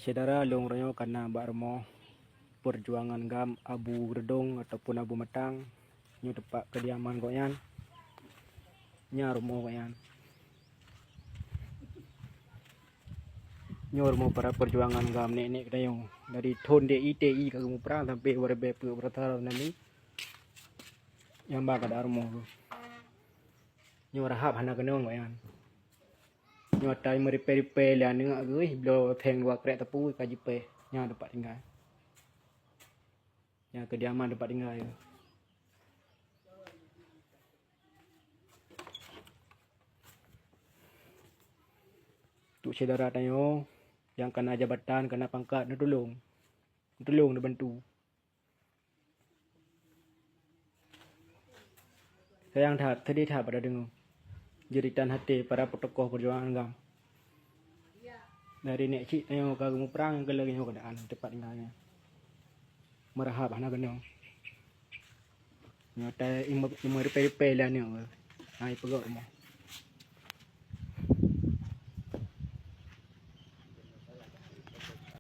saudara long karena Mbak perjuangan gam Abu Gredong ataupun Abu Matang nyu tepat kediaman koyan nya rumah koyan nyor mau para perjuangan gam nenek kedayong dari thôn DITI ke kamu perang sampai warbe bertaruh nani yang bakal ada rumah nyor hab hana kenong koyan nyor tai meripe-ripe lah nengak gue blo peng dua krek tepu kaji pe nya tempat tinggal yang kediaman tempat tinggal ya. Untuk saudara tanya yang kena jabatan, kena pangkat, tolong dibantu. Sayang tadi pada dengar jeritan hati para tokoh perjuangan gam. Dari nek cik tanya kamu perang ke lagi keadaan tempat tinggalnya. Merahap anak kenal. Nyata imur peri lah ni. Ai pegok rumah.